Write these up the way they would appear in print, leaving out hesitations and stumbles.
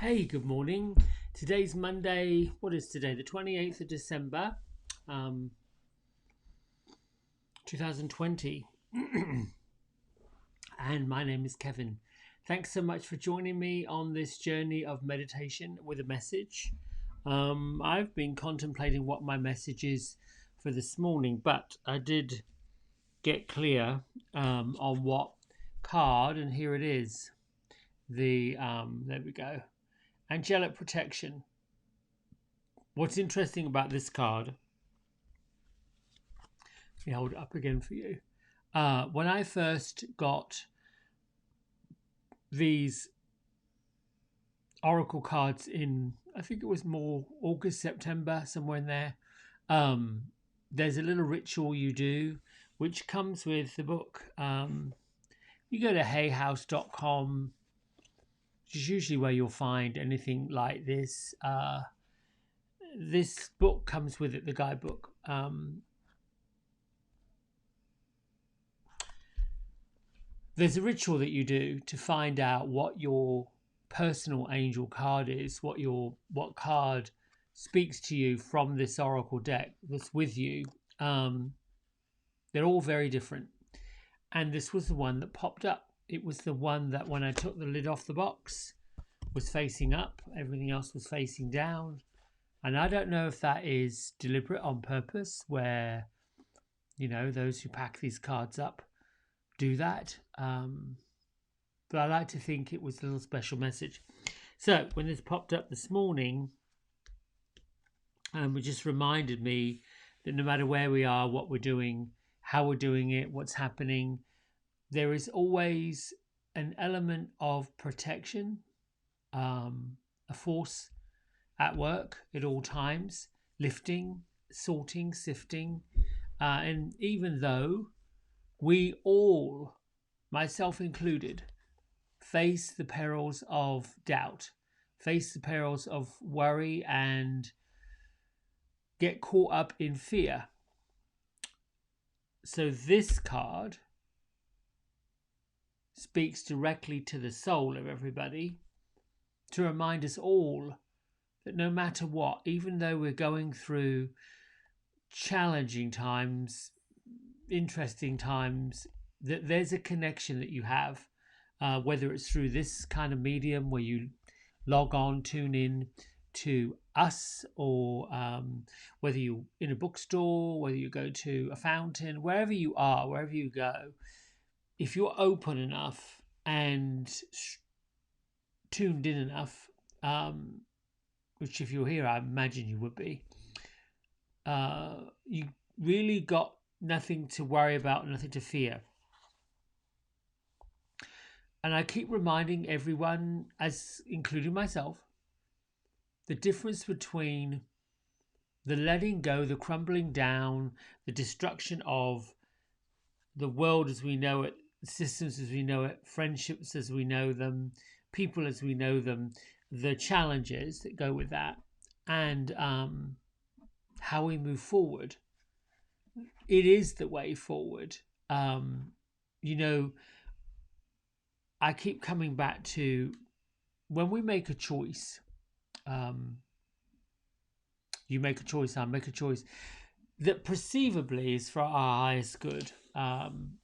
Hey, good morning. Today's Monday. What is today? The 28th of December, um, 2020. And my name is Kevin. Thanks so much for joining me on this journey of meditation with a message. I've been contemplating what my message is for this morning, but I did get clear on what card, and here it is. There we go. Angelic protection. What's interesting about this card, let me hold it up again for you. When I first got these oracle cards in, I think it was more August, September, somewhere in there, there's a little ritual you do, which comes with the book. You go to hayhouse.com, which is usually where you'll find anything like this. This book comes with it, the guidebook. There's a ritual that you do to find out what your personal angel card is, what card speaks to you from this oracle deck that's with you. They're all very different, and this was the one that popped up. It was the one that when I took the lid off the box was facing up, everything else was facing down. And I don't know if that is deliberate on purpose, where those who pack these cards up do that. But I like to think it was a little special message. So when this popped up this morning, it just reminded me that no matter where we are, what we're doing, how we're doing it, what's happening, there is always an element of protection, a force at work at all times, lifting, sorting, sifting. And even though we all, myself included, face the perils of doubt, face the perils of worry, and get caught up in fear. So this card speaks directly to the soul of everybody to remind us all that no matter what, even though we're going through challenging times, interesting times, that there's a connection that you have, whether it's through this kind of medium where you log on, tune in to us, or whether you're in a bookstore, whether you go to a fountain, wherever you are, wherever you go, if you're open enough and tuned in enough, which if you're here, I imagine you would be, you really got nothing to worry about, nothing to fear. And I keep reminding everyone, as including myself, the difference between the letting go, the crumbling down, the destruction of the world as we know it, systems as we know it, friendships as we know them, people as we know them, the challenges that go with that, and how we move forward. It is the way forward. I keep coming back to when we make a choice. You make a choice, I make a choice that perceivably is for our highest good.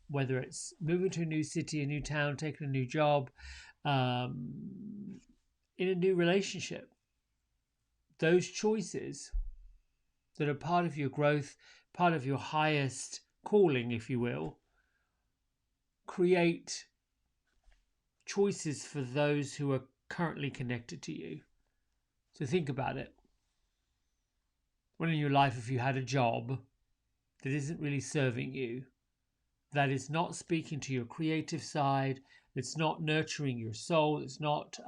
Whether it's moving to a new city, a new town, taking a new job, in a new relationship. Those choices that are part of your growth, part of your highest calling, if you will, create choices for those who are currently connected to you. So think about it. When in your life, if you had a job that isn't really serving you, that is not speaking to your creative side, it's not nurturing your soul, it's not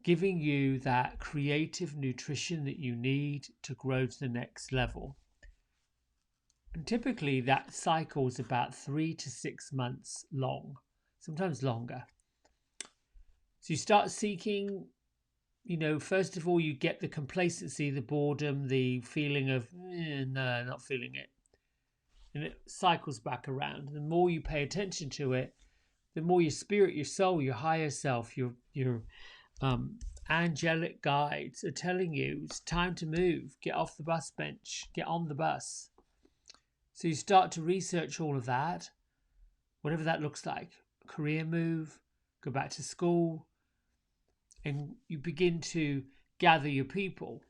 giving you that creative nutrition that you need to grow to the next level. And typically that cycle is about 3 to 6 months long, sometimes longer. So you start seeking, first of all, you get the complacency, the boredom, the feeling of, no, not feeling it. and it cycles back around. The more you pay attention to it, the more your spirit, your soul, your higher self, your um, angelic guides are telling you it's time to move, get off the bus bench, get on the bus. So you start to research all of that, whatever that looks like, career move, go back to school, and you begin to gather your people,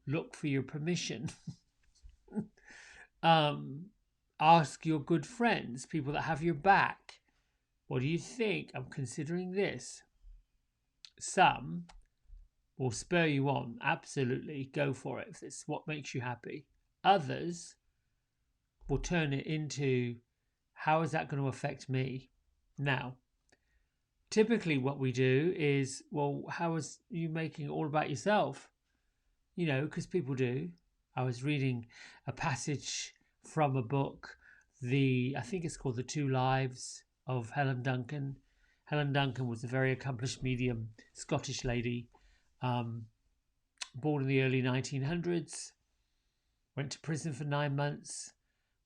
look for your permission, ask your good friends, people that have your back. What do you think? I'm considering this. Some will spur you on. Absolutely, go for it if it's what makes you happy. Others will turn it into, how is that going to affect me? Now, typically what we do is, well, how is you making it all about yourself? You know, because people do. I was reading a passage from a book, I think it's called The Two Lives of Helen Duncan. Helen Duncan was a very accomplished medium, Scottish lady, born in the early 1900s, went to prison for 9 months,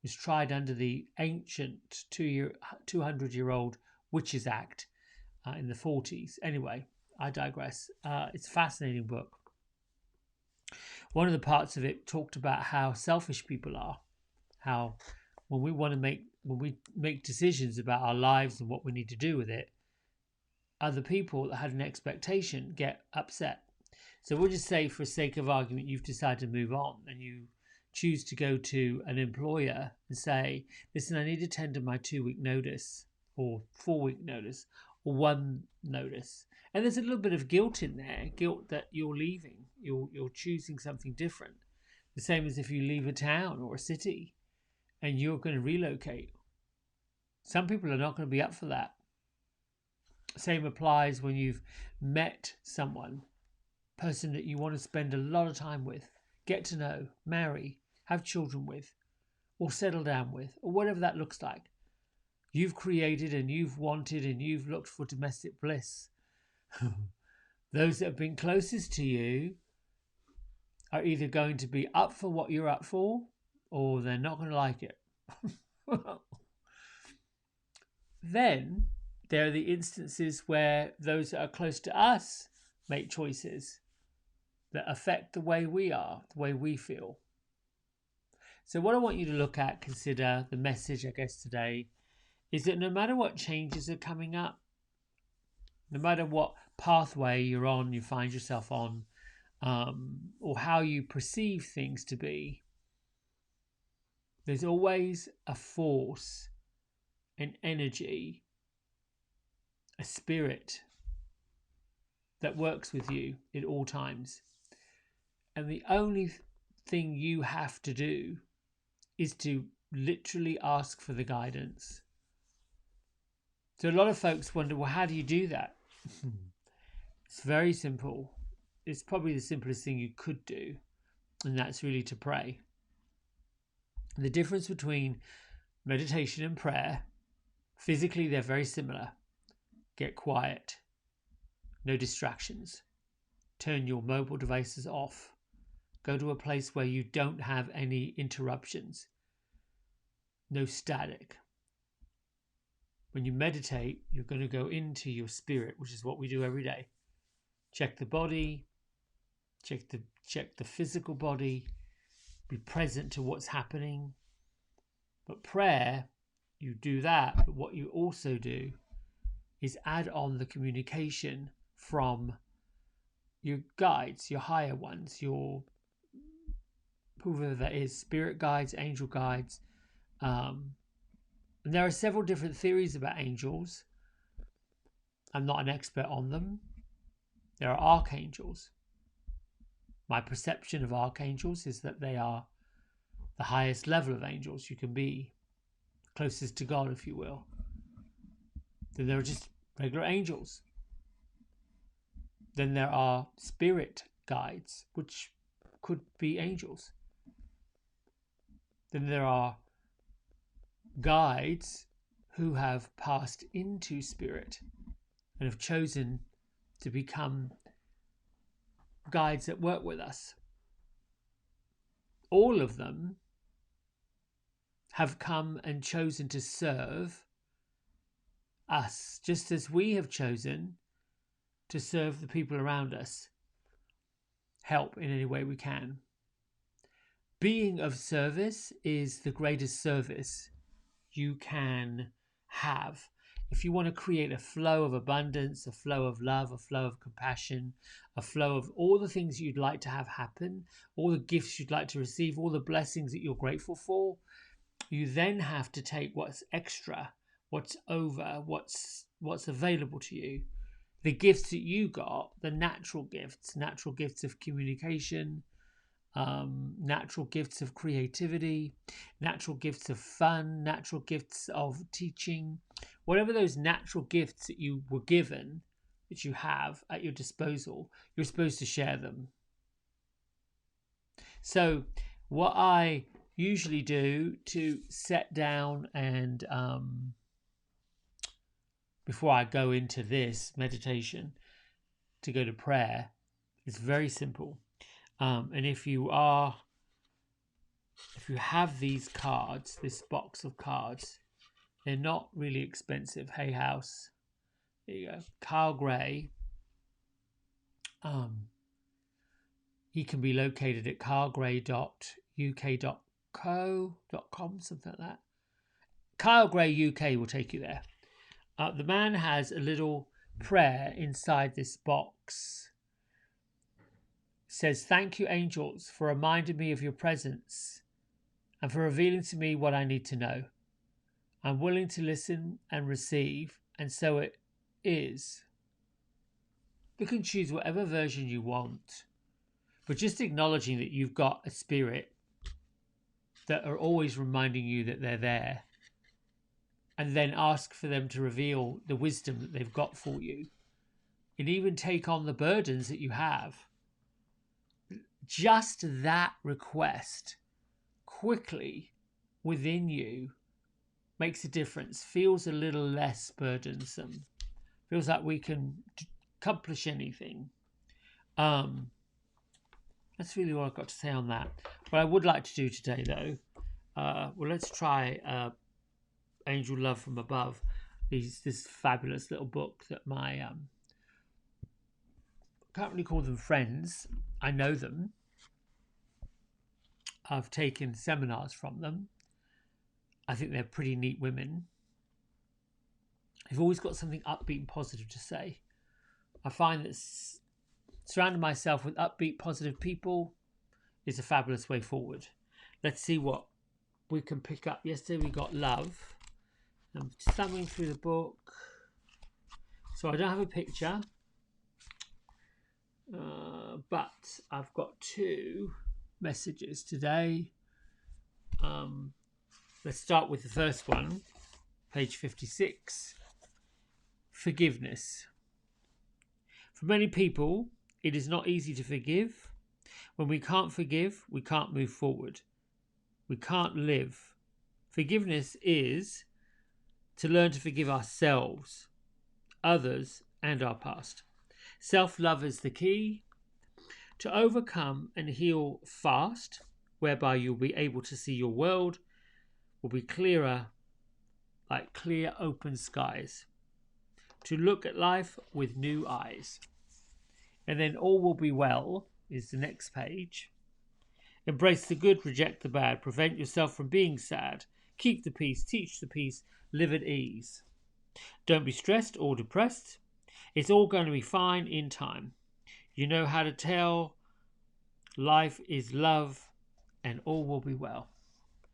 was tried under the ancient 200-year-old Witches Act in the 40s. Anyway, I digress. It's a fascinating book. One of the parts of it talked about how selfish people are, how when we make decisions about our lives and what we need to do with it, other people that had an expectation get upset. So we'll just say, for sake of argument, you've decided to move on and you choose to go to an employer and say, listen, I need to tender my 2-week notice or 4-week notice or 1 notice. And there's a little bit of guilt in there, guilt that you're leaving, you're choosing something different. The same as if you leave a town or a city and you're going to relocate. Some people are not going to be up for that. Same applies when you've met someone, person that you want to spend a lot of time with, get to know, marry, have children with, or settle down with, or whatever that looks like. You've created and you've wanted and you've looked for domestic bliss. Those that have been closest to you are either going to be up for what you're up for, or they're not going to like it. Then there are the instances where those that are close to us make choices that affect the way we are, the way we feel. So what I want you to look at, consider, the message, I guess, today, is that no matter what changes are coming up, no matter what pathway you're on, you find yourself on, or how you perceive things to be, there's always a force, an energy, a spirit that works with you at all times. And the only thing you have to do is to literally ask for the guidance. So a lot of folks wonder, well, how do you do that? It's very simple. It's probably the simplest thing you could do, and that's really to pray. The difference between meditation and prayer, physically they're very similar. Get quiet, no distractions, turn your mobile devices off, go to a place where you don't have any interruptions, no static. When you meditate, you're going to go into your spirit, which is what we do every day. Check the body, check the physical body, be present to what's happening. But prayer, you do that, but what you also do is add on the communication from your guides, your higher ones, your whoever that is, spirit guides, angel guides. And there are several different theories about angels. I'm not an expert on them. There are archangels. My perception of archangels is that they are the highest level of angels you can be, closest to God, if you will. Then there are just regular angels. Then there are spirit guides, which could be angels. Then there are guides who have passed into spirit and have chosen to become guides that work with us. All of them have come and chosen to serve us, just as we have chosen to serve the people around us, help in any way we can. Being of service is the greatest service you can have. If you want to create a flow of abundance, a flow of love, a flow of compassion, a flow of all the things you'd like to have happen, all the gifts you'd like to receive, all the blessings that you're grateful for, you then have to take what's extra, what's over, what's available to you. The gifts that you got, the natural gifts of communication, natural gifts of creativity, natural gifts of fun, natural gifts of teaching, whatever those natural gifts that you were given, that you have at your disposal, you're supposed to share them. So what I usually do to set down and before I go into this meditation to go to prayer, is very simple. And if you have these cards, this box of cards, they're not really expensive. Hay House, there you go. Carl Gray. He can be located at carlgray.uk.co.com, something like that. Carl Gray UK will take you there. The man has a little prayer inside this box. It says, "Thank you, angels, for reminding me of your presence and for revealing to me what I need to know. I'm willing to listen and receive, and so it is." You can choose whatever version you want, but just acknowledging that you've got a spirit that are always reminding you that they're there, and then ask for them to reveal the wisdom that they've got for you, and even take on the burdens that you have. Just that request quickly within you makes a difference, feels a little less burdensome, feels like we can accomplish anything. That's really all I've got to say on that. What I would like to do today, though, let's try Angel Love from Above. This fabulous little book that my I can't really call them friends. I know them. I've taken seminars from them. I think they're pretty neat women. They've always got something upbeat and positive to say. I find that surrounding myself with upbeat, positive people is a fabulous way forward. Let's see what we can pick up. Yesterday we got love. I'm thumbing through the book. So I don't have a picture. But I've got two messages today. Let's start with the first one, page 56. Forgiveness. For many people, it is not easy to forgive. When we can't forgive, we can't move forward. We can't live. Forgiveness is to learn to forgive ourselves, others, and our past. Self-love is the key to overcome and heal fast, whereby you'll be able to see your world will be clearer, like clear open skies, to look at life with new eyes. And then all will be well is the next page. Embrace the good, reject the bad, prevent yourself from being sad, keep the peace, teach the peace, live at ease. Don't be stressed or depressed. It's all going to be fine in time. You know how to tell life is love and all will be well.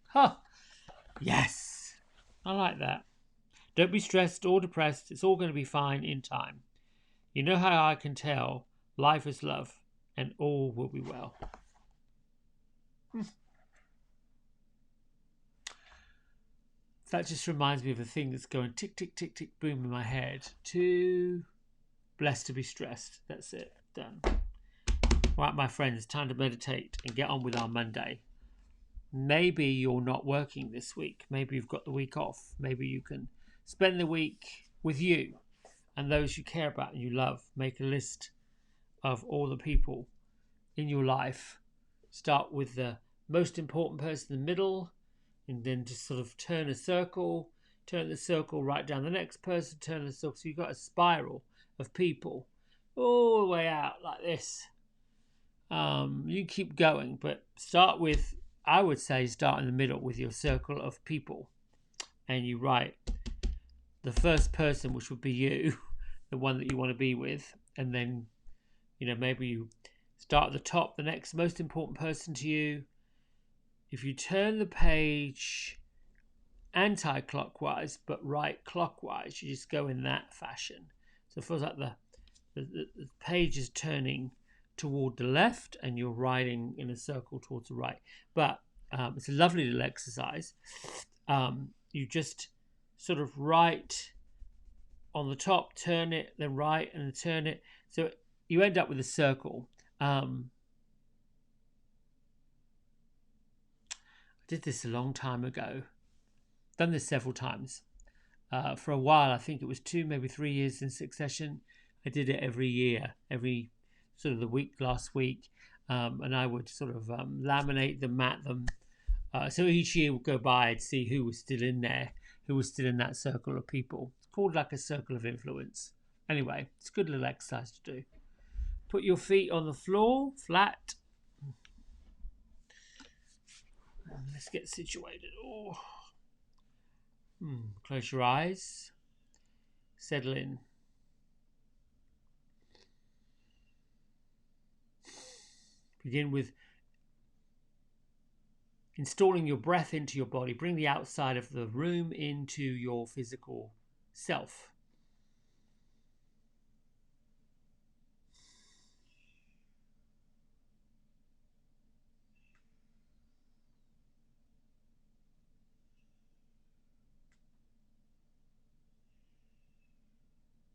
Huh. Yes. I like that. Don't be stressed or depressed. It's all going to be fine in time. You know how I can tell life is love and all will be well. That just reminds me of a thing that's going tick, tick, tick, tick, boom in my head. Too blessed to be stressed. That's it. Done. Right, my friends, time to meditate and get on with our Monday. Maybe you're not working this week. Maybe you've got the week off. Maybe you can spend the week with you and those you care about and you love. Make a list of all the people in your life. Start with the most important person in the middle And then just sort of turn a circle, turn the circle right down the next person, turn the circle. So you've got a spiral of people all the way out like this. You keep going, but start with, I would say, start in the middle with your circle of people. And you write the first person, which would be you, the one that you want to be with. And then, maybe you start at the top, the next most important person to you. If you turn the page anti-clockwise but right clockwise, you just go in that fashion. So it feels like the page is turning toward the left and you're writing in a circle towards the right. But it's a lovely little exercise. You just sort of write on the top, turn it, then write and then turn it. So you end up with a circle. I did this a long time ago. Done this several times. For a while, I think it was 2, maybe 3 years in succession. I did it every year, every sort of the week, last week. And I would sort of laminate them, mat them. So each year would go by, I'd see who was still in there, who was still in that circle of people. It's called like a circle of influence. Anyway, it's a good little exercise to do. Put your feet on the floor, flat. Let's get situated. Oh. Close your eyes. Settle in. Begin with installing your breath into your body. Bring the outside of the room into your physical self.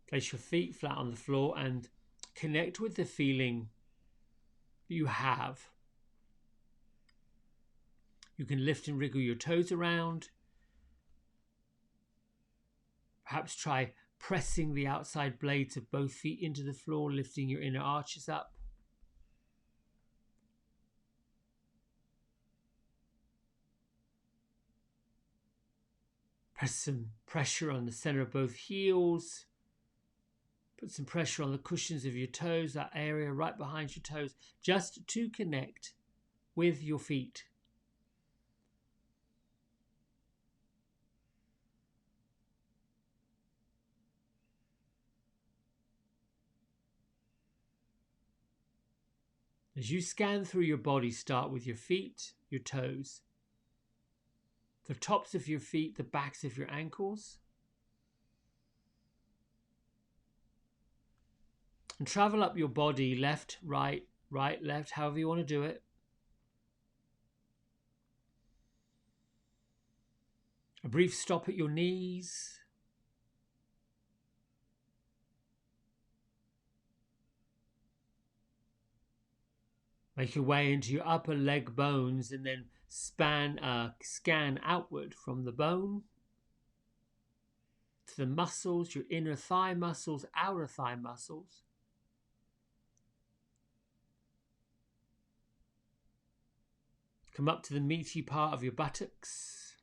Place your feet flat on the floor and connect with the feeling you have. You can lift and wriggle your toes around. Perhaps try pressing the outside blades of both feet into the floor, lifting your inner arches up. Press some pressure on the center of both heels. Put some pressure on the cushions of your toes, that area right behind your toes, just to connect with your feet. As you scan through your body, start with your feet, your toes, the tops of your feet, the backs of your ankles. And travel up your body, left, right, left, however you want to do it. A brief stop at your knees. Make your way into your upper leg bones and then scan outward from the bone to the muscles, your inner thigh muscles, outer thigh muscles. Come up to the meaty part of your buttocks.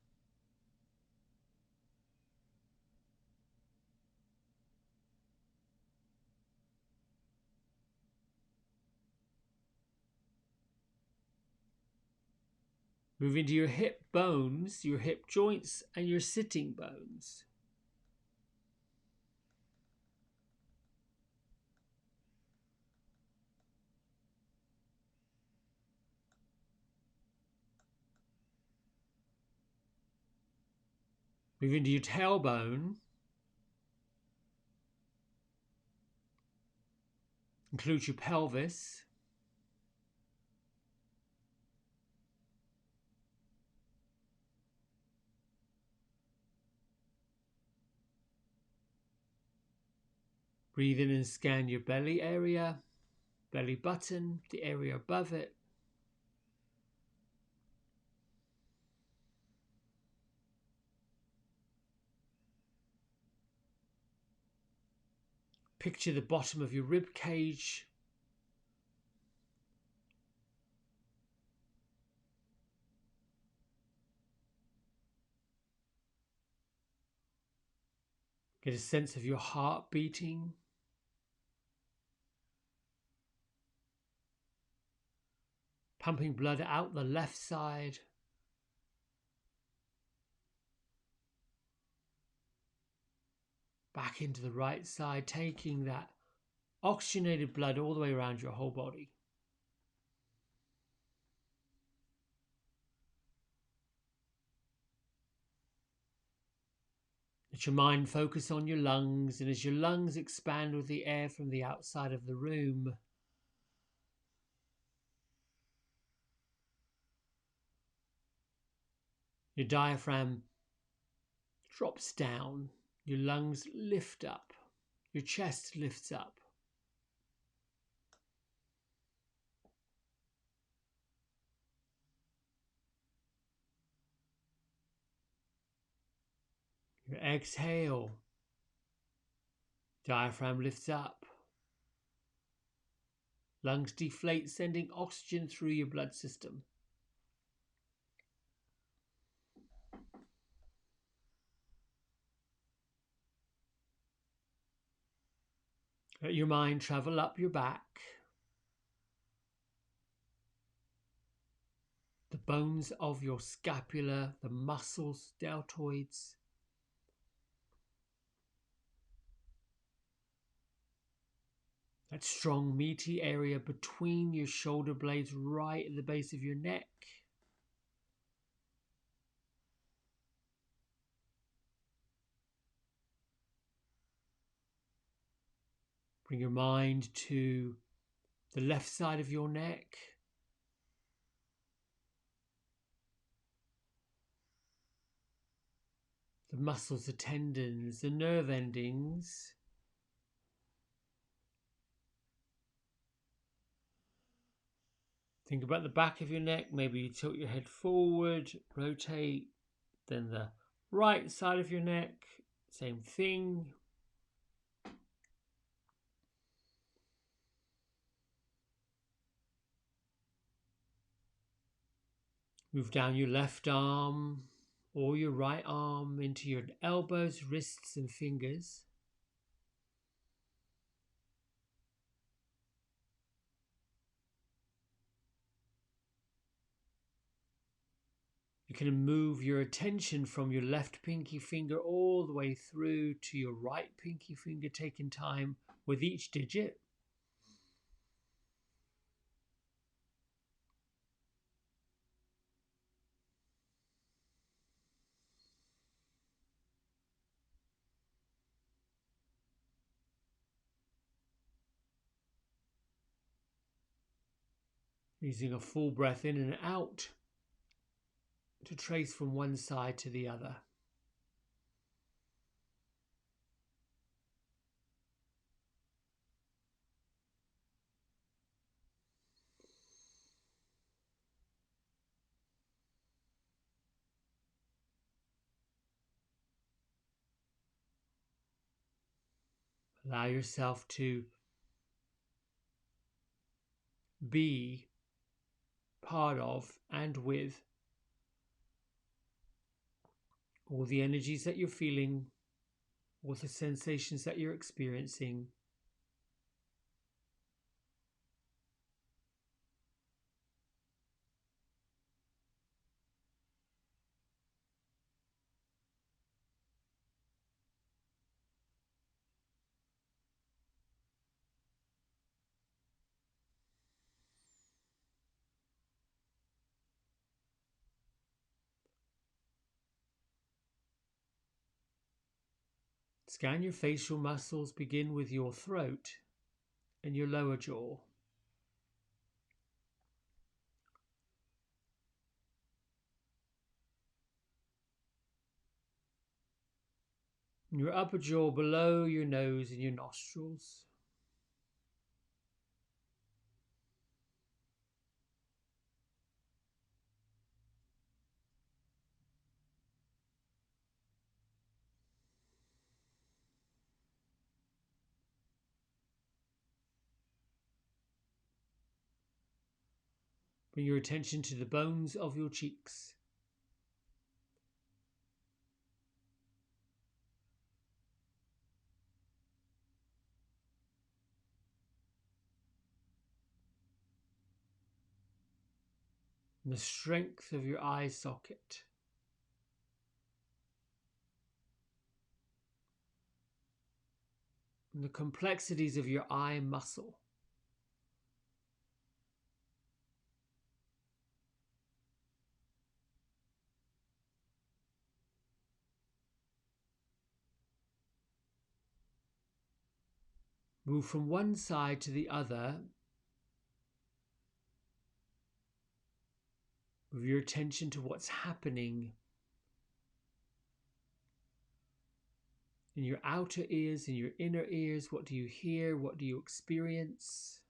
Move into your hip bones, your hip joints, and your sitting bones. Move into your tailbone. Include your pelvis. Breathe in and scan your belly area, belly button, the area above it. Picture the bottom of your rib cage. Get a sense of your heart beating. Pumping blood out the left side. Back into the right side, taking that oxygenated blood all the way around your whole body. Let your mind focus on your lungs, and as your lungs expand with the air from the outside of the room, your diaphragm drops down, your lungs lift up, your chest lifts up. Your exhale, diaphragm lifts up, lungs deflate, sending oxygen through your blood system. Let your mind travel up your back, the bones of your scapula, the muscles, deltoids. That strong, meaty area between your shoulder blades, right at the base of your neck. Bring your mind to the left side of your neck. The muscles, the tendons, the nerve endings. Think about the back of your neck. Maybe you tilt your head forward, rotate. Then the right side of your neck, same thing. Move down your left arm or your right arm into your elbows, wrists and fingers. You can move your attention from your left pinky finger all the way through to your right pinky finger, taking time with each digit. Using a full breath in and out to trace from one side to the other. Allow yourself to be part of and with all the energies that you're feeling, all the sensations that you're experiencing. Scan your facial muscles. Begin with your throat and your lower jaw. Your upper jaw below your nose and your nostrils. Bring your attention to the bones of your cheeks. and the strength of your eye socket. And the complexities of your eye muscle. Move from one side to the other with your attention to what's happening in your outer ears, in your inner ears. What do you hear? What do you experience?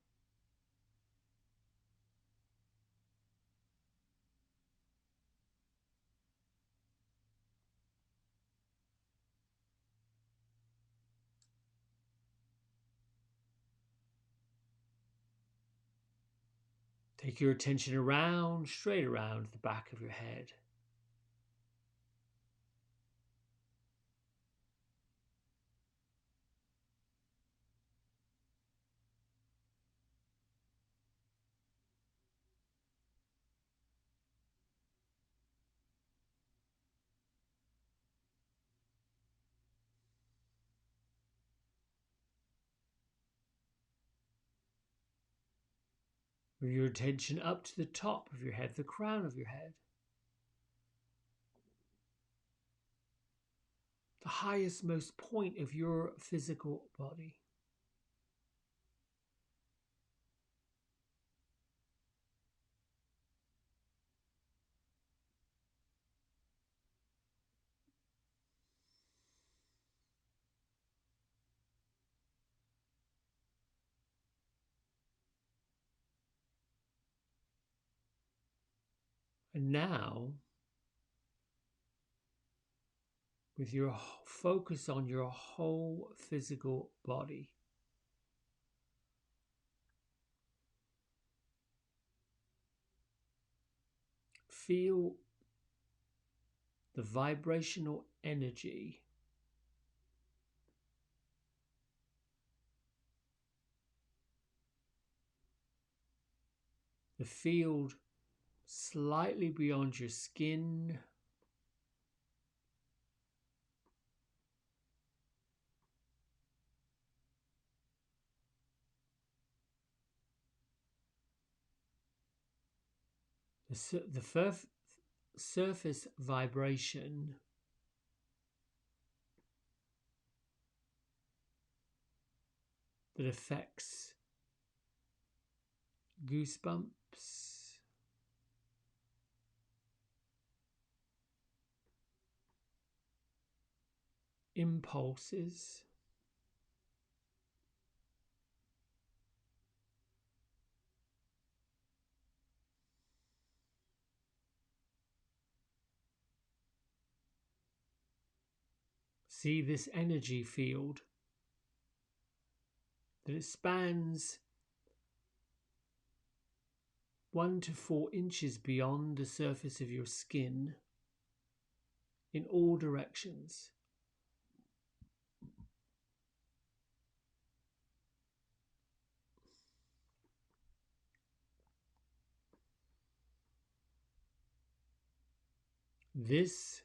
Take your attention around, straight around the back of your head. With your attention up to the top of your head, the crown of your head. The highest, most point of your physical body. And now, with your focus on your whole physical body, feel the vibrational energy the field slightly beyond your skin, the surface vibration that affects goosebumps, impulses, see this energy field that it spans 1 to 4 inches beyond the surface of your skin in all directions. This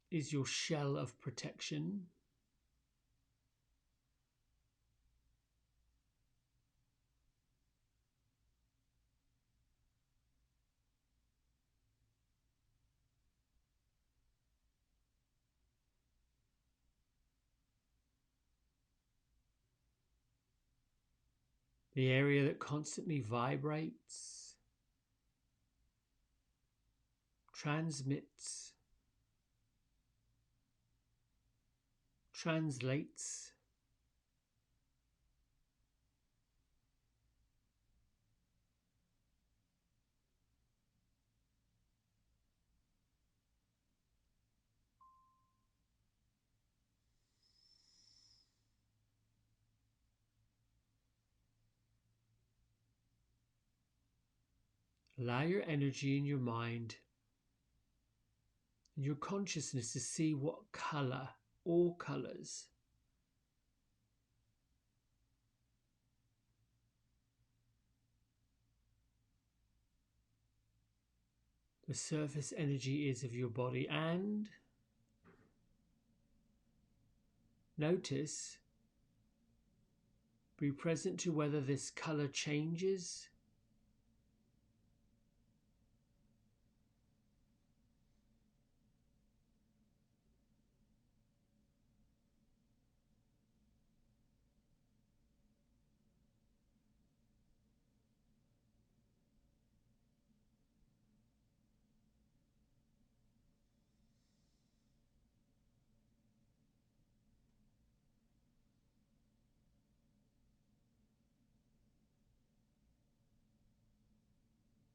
is your shell of protection. The area that constantly vibrates, transmits, translates, allow your energy in your mind and your consciousness to see what color, all colors, the surface energy is of your body, and notice, be present to whether this color changes.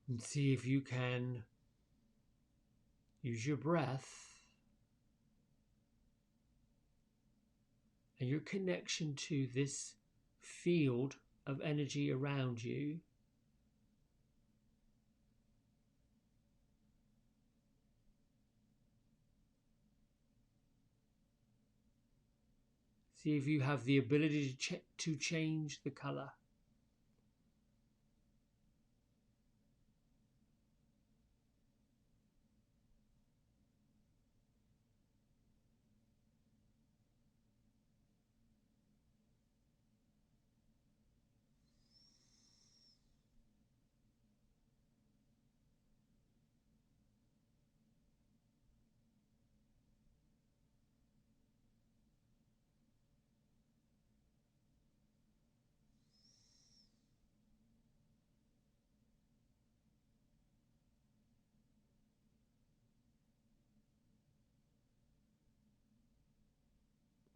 And see if you can use your breath and your connection to this field of energy around you see if you have the ability to change the color.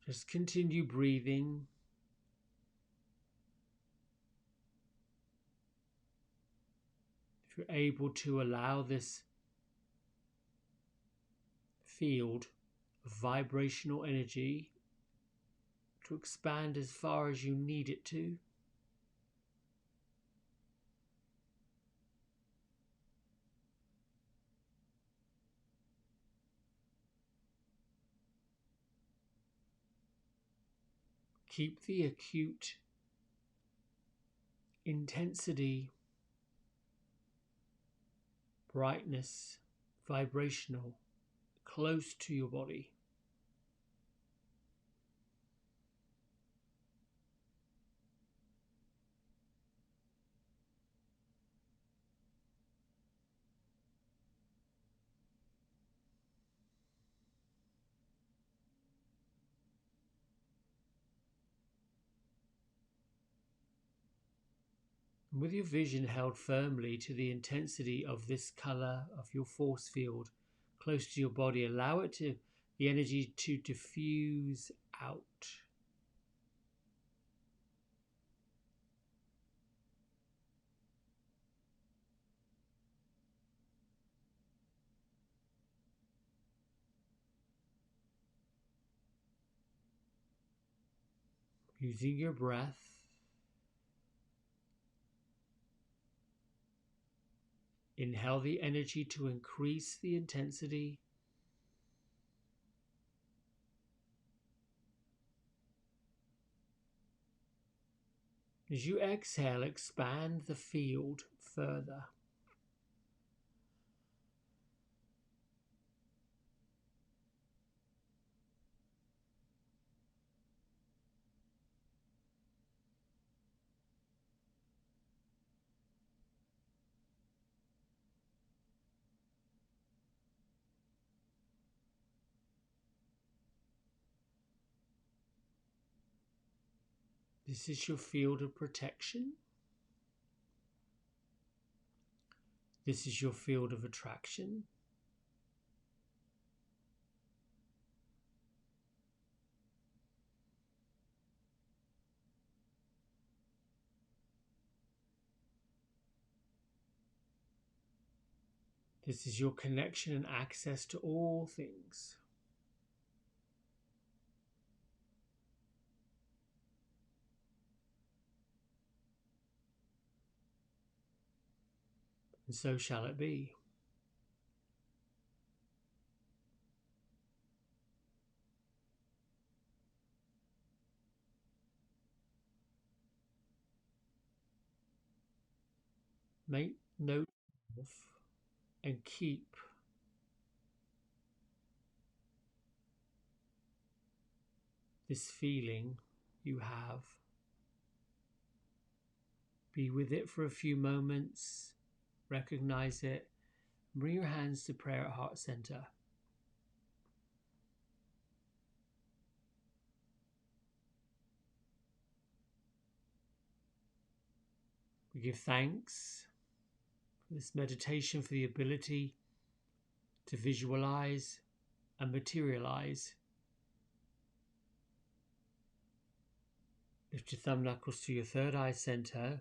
Just continue breathing. If you're able to allow this field of vibrational energy to expand as far as you need it to. Keep the acute intensity, brightness, vibrational, close to your body. And with your vision held firmly to the intensity of this color of your force field close to your body, allow the energy to diffuse out. Using your breath, inhale the energy to increase the intensity. As you exhale, expand the field further. This is your field of protection. This is your field of attraction. This is your connection and access to all things. And so shall it be. Make note of and keep this feeling you have. Be with it for a few moments, recognize it, bring your hands to prayer at heart center. We give thanks for this meditation, for the ability to visualize and materialize. Lift your thumb knuckles to your third eye center.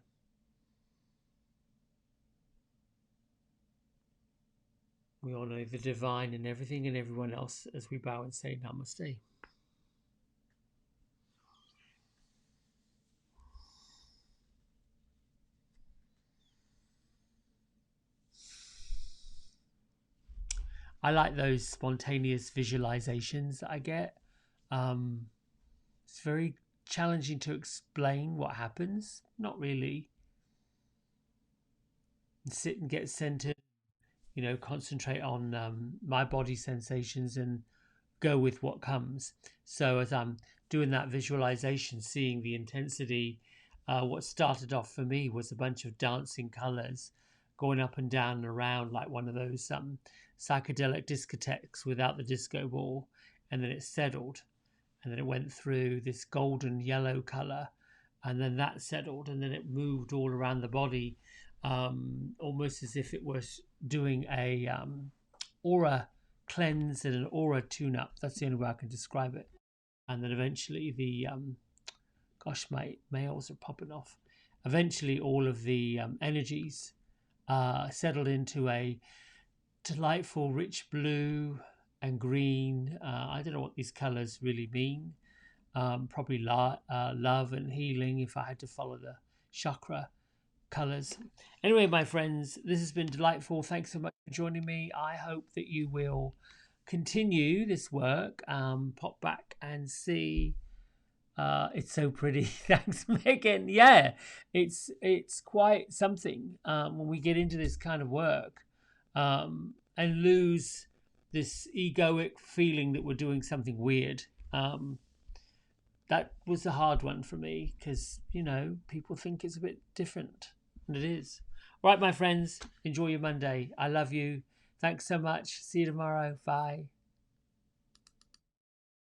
We honor the divine in everything and everyone else as we bow and say namaste. I like those spontaneous visualizations that I get. It's very challenging to explain what happens. Not really. Sit and get centered, concentrate on my body sensations and go with what comes. So as I'm doing that visualization, seeing the intensity, what started off for me was a bunch of dancing colors going up and down and around like one of those psychedelic discotheques without the disco ball, and then it settled, and then it went through this golden yellow color, and then that settled, and then it moved all around the body, almost as if it was doing a aura cleanse and an aura tune-up. That's the only way I can describe it. And then eventually the gosh, my mails are popping off. Eventually all of the energies settled into a delightful rich blue and green. I don't know what these colors really mean. Probably love and healing if I had to follow the chakra colors. Anyway, my friends, this has been delightful. Thanks so much for joining me. I hope that you will continue this work. Pop back and see. It's so pretty. Thanks, Megan. Yeah, it's quite something when we get into this kind of work and lose this egoic feeling that we're doing something weird. That was a hard one for me because, people think it's a bit different. And it is. Right, my friends, enjoy your Monday. I love you. Thanks so much. See you tomorrow. Bye.